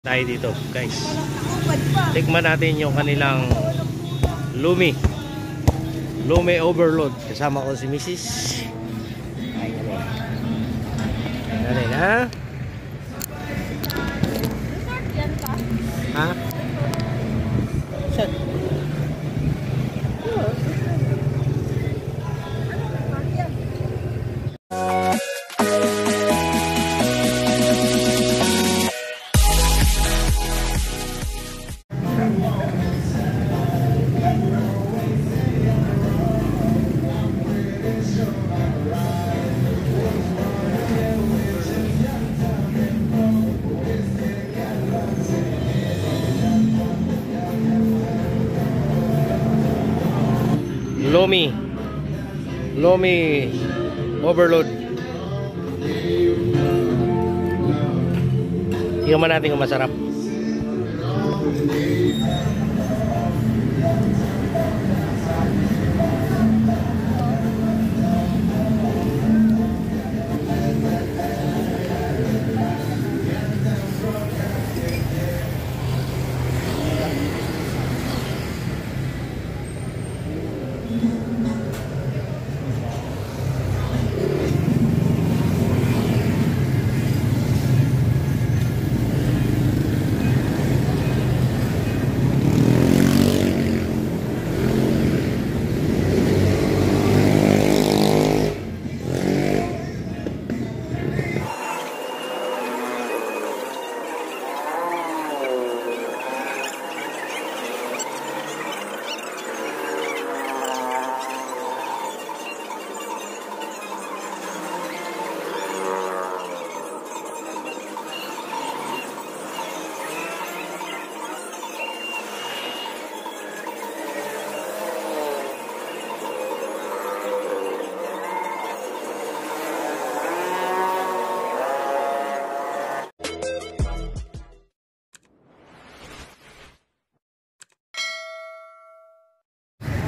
Tayo dito guys, tikman natin yung kanilang Lumi Overload. Kasama ko si Mrs. Ayun na. Ha? Shut. Lumi Overload. Tingnan natin kung masarap.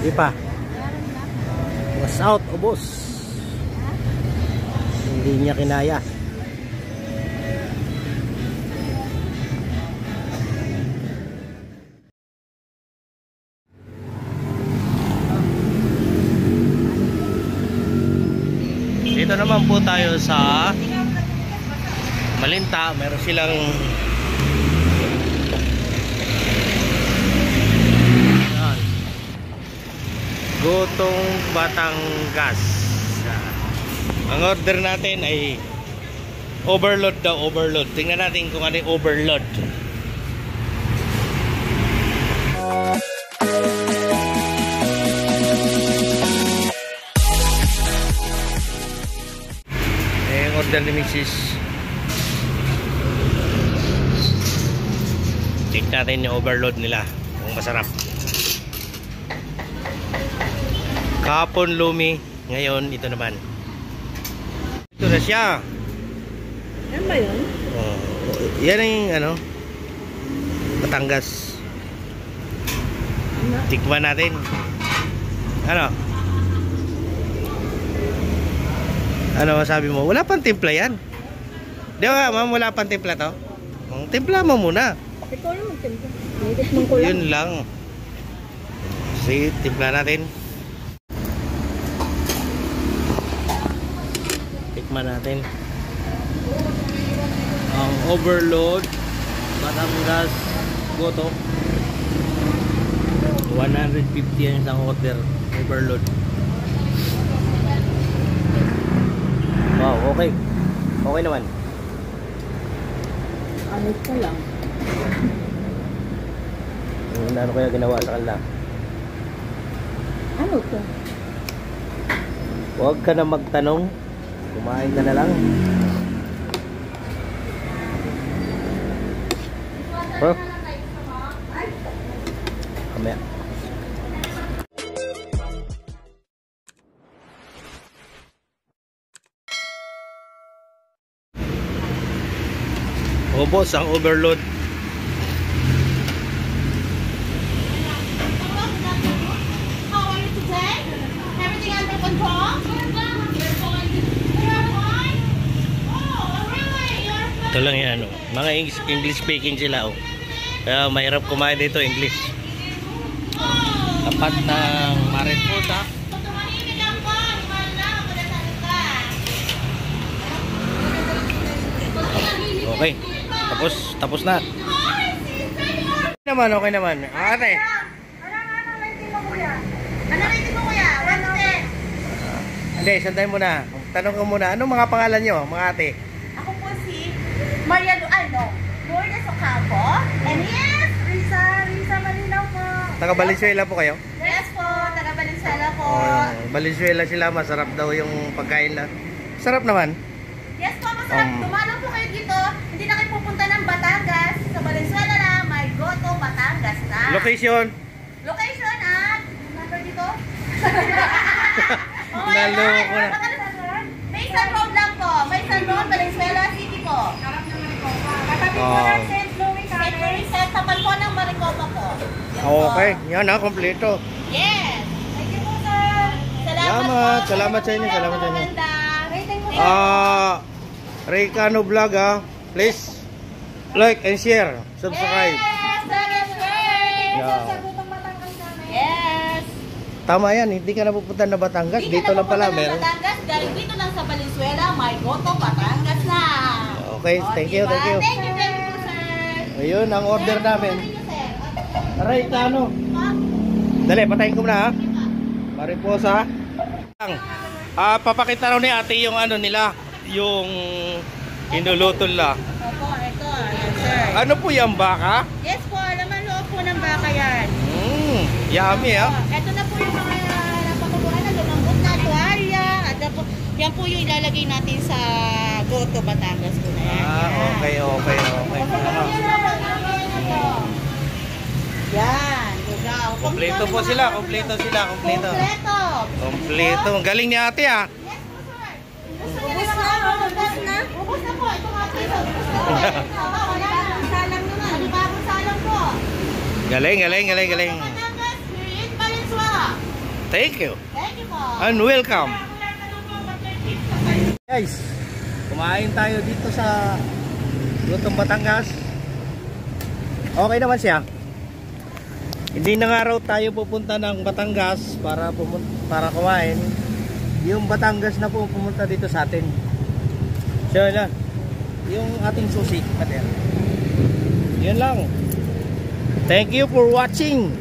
Ipa was out, ubos. Hindi niya kinaya. Dito naman po tayo sa Malinta. Meron silang Gotong Batangas. Ang order natin ay overload daw, overload. Tingnan natin kung ano yung overload. Yung order ni Mrs. Check natin yung overload nila kung masarap. Kahapon Lumi, ngayon ito naman. Ito na siya. Yan ba yun? Oh, yan yung ano, Batangas. Tikman natin. Ano? Ano masabi mo? Wala pang timpla yan. Di ba ma'am, wala pang timpla to? Timpla mo muna. Ikaw lang magtimpla. Nitikman ko lang. Yun lang. Sige, timpla natin. Tikman natin ang overload Batangas Goto. 150 ang isang order overload. Wow, okay. Okay naman. Anit ka lang. Ano kaya ginawa sa kanila? Ano to? Huwag ka na magtanong. Kumain ka na lang. Oh. Kamaya. Ubos ang overload. How are you today? Everything under control? You're fine. Oh, really? You're fine. Ito lang yan, oh. Mga English speaking sila, oh. Kaya mahirap kumain dito English. Tapat ng Mariposa. Okay. Tapos na. Okay naman. Ate. Ano rating mo kuya? 1 to 10. Hindi, sandali muna. Tanong ko muna, anong mga pangalan nyo, mga ate? Ako po si Maria Lourdes Ocampo. And yes, Risa Malinaw po. Taga Valenzuela po kayo? Yes po, taga Valenzuela po. Valenzuela sila, masarap daw yung pagkain lang. Sarap naman. Yes po, masarap. Dumalaw po kayo dito. Hindi na kayo pupunta ng Batangas. Sa Valenzuela na, may go to Batangas na. Location? Location at, number dito? Naloko na. Maysan Road lang po. Maysan Road, Valenzuela City po. Katabi po ng St. Louis. St. Louis, tapat po ng Maricopa po. Yan po. Okay, yan ha, kompleto. Yes. Thank you po, sir. Salamat sa inyo, salamat sa inyo. Maganda. Rating mo. Ricano Vlog ha. Please like and share. Subscribe. Yes, share. Yeah. Yes. Tama yan, hindi ka na pupunta na Batangas. Hindi Dito ka lang pala napupunta ng meron. Batangas, galing dito lang sa Valenzuela, may goto Batangas na. Okay, thank you, Diba? thank you. Thank you, sir. Ayun, ang order namin. Thank you, sir. Ricano. Dali, patayin ko na ha. Mariposa. Papakita raw ni ate yung ano nila, yung inulutol la. Opo, ito. Ayan, sir. Ano po yung baka? Yes po, laman loob po ng baka yan. Yummy ha. Ito na po yung mga napakuluan na lumambot na tuwalya. At yan po yung ilalagay natin sa Goto Batangas po na yan. Okay. Yan, lugaw. Kompleto po sila, kompleto. Kompleto. Galing ni ate ha. Yes po, sir. Ubus na po. Ito nga piso. Wala na. Salang naman. Bagong salang po. Galing. Batangas, we're in Valenzuela. Thank you. Thank you po. And welcome. Guys, kumain tayo dito sa Lutong Batangas. Okay naman siya. Hindi na nga raw tayo pupunta ng Batangas para kumain. Yung Batangas na po pumunta dito sa atin. So yan, yung ating susi. Yun lang. Thank you for watching.